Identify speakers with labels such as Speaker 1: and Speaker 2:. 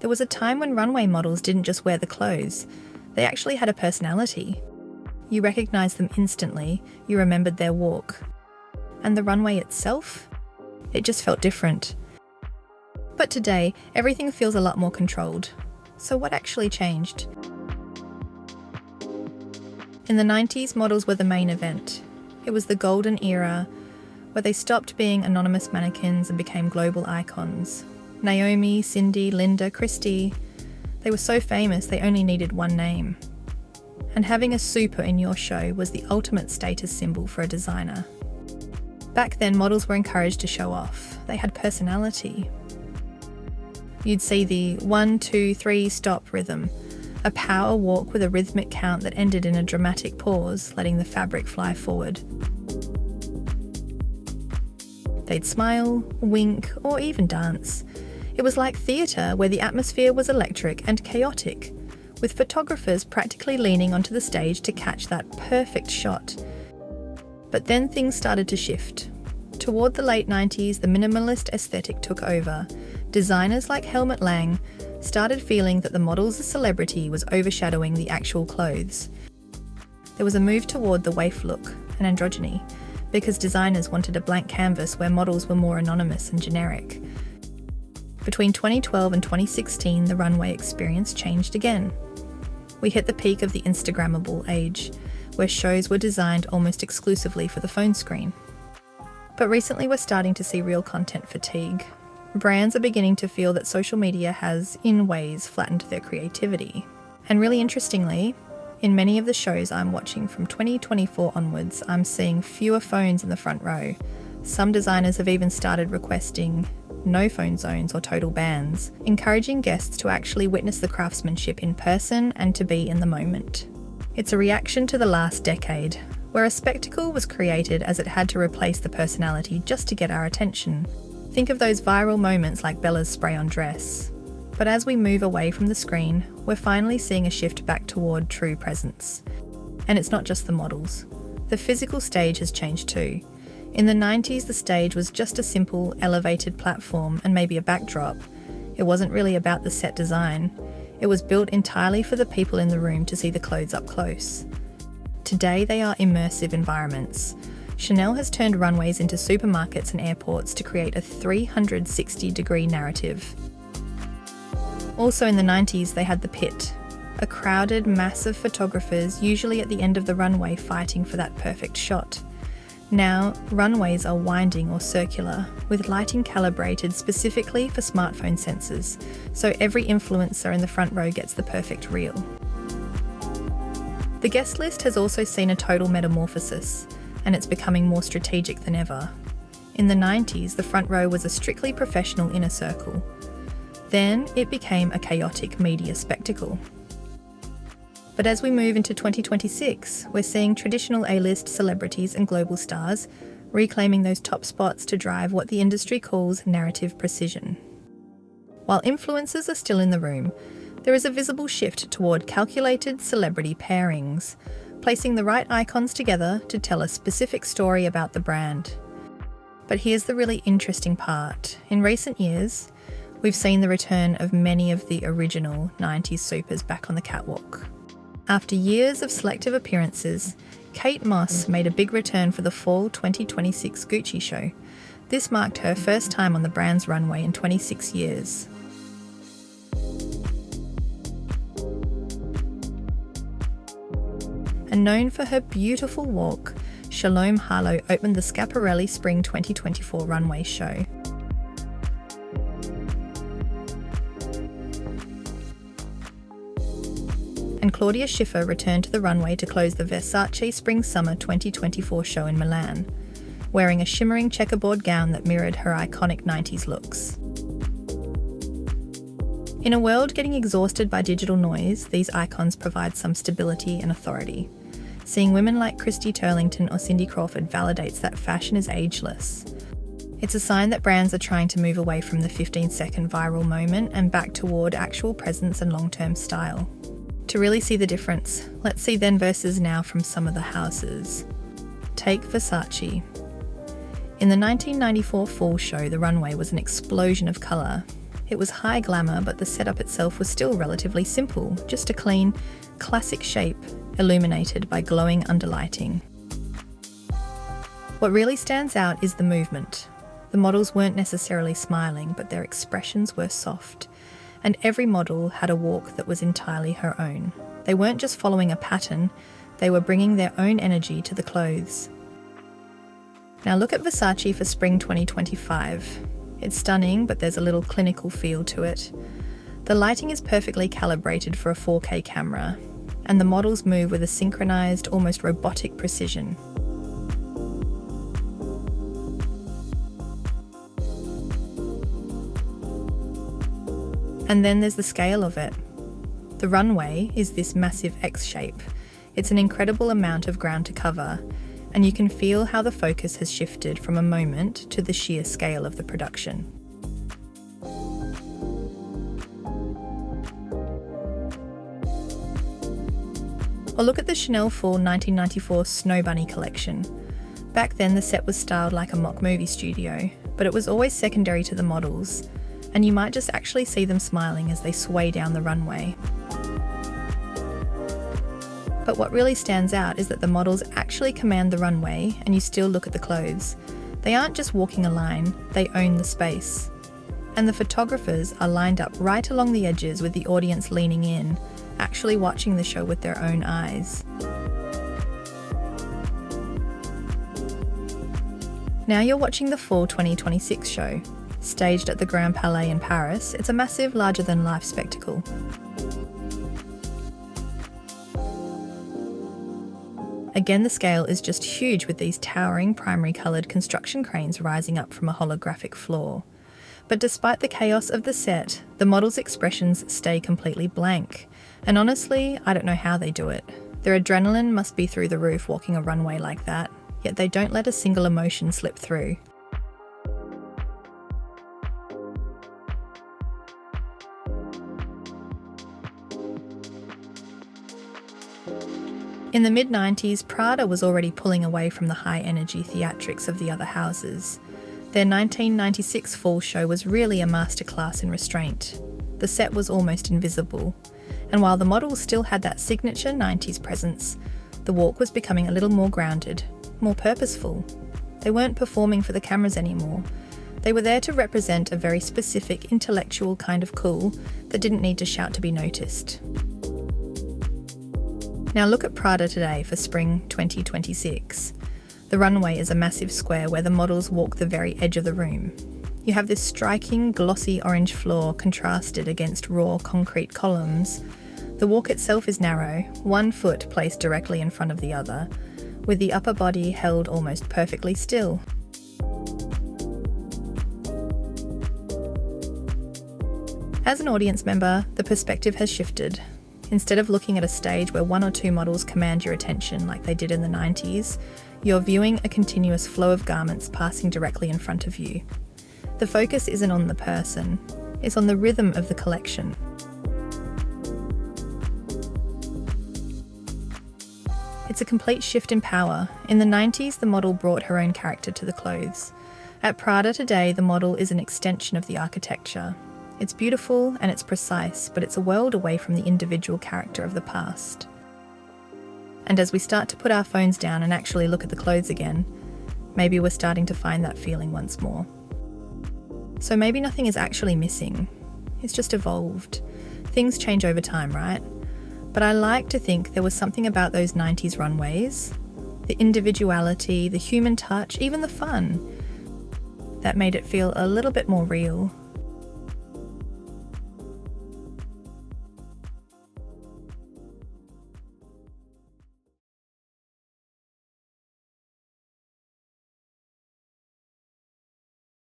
Speaker 1: There was a time when runway models didn't just wear the clothes, they actually had a personality. You recognised them instantly, you remembered their walk. And the runway itself? It just felt different. But today, everything feels a lot more controlled. So what actually changed? In the 90s, models were the main event. It was the golden era, where they stopped being anonymous mannequins and became global icons. Naomi, Cindy, Linda, Christy, they were so famous they only needed one name. And having a super in your show was the ultimate status symbol for a designer. Back then, models were encouraged to show off. They had personality. You'd see the 1, 2, 3 stop rhythm, a power walk with a rhythmic count that ended in a dramatic pause, letting the fabric fly forward. They'd smile, wink, or even dance. It was like theatre, where the atmosphere was electric and chaotic, with photographers practically leaning onto the stage to catch that perfect shot. But then things started to shift. Toward the late 90s, the minimalist aesthetic took over. Designers like Helmut Lang started feeling that the model's celebrity was overshadowing the actual clothes. There was a move toward the waif look and androgyny, because designers wanted a blank canvas where models were more anonymous and generic. Between 2012 and 2016, the runway experience changed again. We hit the peak of the Instagrammable age, where shows were designed almost exclusively for the phone screen. But recently we're starting to see real content fatigue. Brands are beginning to feel that social media has, in ways, flattened their creativity. And really interestingly, in many of the shows I'm watching from 2024 onwards, I'm seeing fewer phones in the front row. Some designers have even started requesting no phone zones or total bans, encouraging guests to actually witness the craftsmanship in person and to be in the moment. It's a reaction to the last decade, where a spectacle was created as it had to replace the personality just to get our attention. Think of those viral moments like Bella's spray-on dress. But as we move away from the screen, we're finally seeing a shift back toward true presence. And it's not just the models. The physical stage has changed too. In the 90s, the stage was just a simple, elevated platform and maybe a backdrop. It wasn't really about the set design. It was built entirely for the people in the room to see the clothes up close. Today, they are immersive environments. Chanel has turned runways into supermarkets and airports to create a 360-degree narrative. Also in the 90s, they had the pit, a crowded mass of photographers, usually at the end of the runway, fighting for that perfect shot. Now, runways are winding or circular, with lighting calibrated specifically for smartphone sensors, so every influencer in the front row gets the perfect reel. The guest list has also seen a total metamorphosis, and it's becoming more strategic than ever. In the 90s, the front row was a strictly professional inner circle. Then it became a chaotic media spectacle. But as we move into 2026, we're seeing traditional A-list celebrities and global stars reclaiming those top spots to drive what the industry calls narrative precision. While influencers are still in the room, there is a visible shift toward calculated celebrity pairings, placing the right icons together to tell a specific story about the brand. But here's the really interesting part. In recent years, we've seen the return of many of the original 90s supers back on the catwalk. After years of selective appearances, Kate Moss made a big return for the fall 2026 Gucci show. This marked her first time on the brand's runway in 26 years. And known for her beautiful walk, Shalom Harlow opened the Schiaparelli Spring 2024 runway show. And Claudia Schiffer returned to the runway to close the Versace Spring-Summer 2024 show in Milan, wearing a shimmering checkerboard gown that mirrored her iconic 90s looks. In a world getting exhausted by digital noise, these icons provide some stability and authority. Seeing women like Christy Turlington or Cindy Crawford validates that fashion is ageless. It's a sign that brands are trying to move away from the 15-second viral moment and back toward actual presence and long-term style. To really see the difference, let's see then versus now from some of the houses. Take Versace. In the 1994 fall show, the runway was an explosion of colour. It was high glamour, but the setup itself was still relatively simple, just a clean, classic shape, illuminated by glowing underlighting. What really stands out is the movement. The models weren't necessarily smiling, but their expressions were soft, and every model had a walk that was entirely her own. They weren't just following a pattern, they were bringing their own energy to the clothes. Now look at Versace for spring 2025. It's stunning, but there's a little clinical feel to it. The lighting is perfectly calibrated for a 4K camera, and the models move with a synchronised, almost robotic precision. And then there's the scale of it. The runway is this massive X shape. It's an incredible amount of ground to cover, and you can feel how the focus has shifted from a moment to the sheer scale of the production. Or look at the Chanel Fall 1994 Snow Bunny collection. Back then the set was styled like a mock movie studio, but it was always secondary to the models, and you might just actually see them smiling as they sway down the runway. But what really stands out is that the models actually command the runway, and you still look at the clothes. They aren't just walking a line, they own the space. And the photographers are lined up right along the edges with the audience leaning in, actually watching the show with their own eyes. Now you're watching the Fall 2026 show. Staged at the Grand Palais in Paris, it's a massive, larger-than-life spectacle. Again, the scale is just huge with these towering primary coloured construction cranes rising up from a holographic floor. But despite the chaos of the set, the models' expressions stay completely blank. And honestly, I don't know how they do it. Their adrenaline must be through the roof walking a runway like that, yet they don't let a single emotion slip through. In the mid-90s, Prada was already pulling away from the high-energy theatrics of the other houses. Their 1996 fall show was really a masterclass in restraint. The set was almost invisible, and while the models still had that signature 90s presence, the walk was becoming a little more grounded, more purposeful. They weren't performing for the cameras anymore. They were there to represent a very specific intellectual kind of cool that didn't need to shout to be noticed. Now look at Prada today for spring 2026. The runway is a massive square where the models walk the very edge of the room. You have this striking, glossy orange floor contrasted against raw concrete columns. The walk itself is narrow, one foot placed directly in front of the other, with the upper body held almost perfectly still. As an audience member, the perspective has shifted. Instead of looking at a stage where one or two models command your attention like they did in the 90s, you're viewing a continuous flow of garments passing directly in front of you. The focus isn't on the person, it's on the rhythm of the collection. It's a complete shift in power. In the 90s, the model brought her own character to the clothes. At Prada today, the model is an extension of the architecture. It's beautiful and it's precise, but it's a world away from the individual character of the past. And as we start to put our phones down and actually look at the clothes again, maybe we're starting to find that feeling once more. So maybe nothing is actually missing. It's just evolved. Things change over time, right? But I like to think there was something about those 90s runways, the individuality, the human touch, even the fun, that made it feel a little bit more real.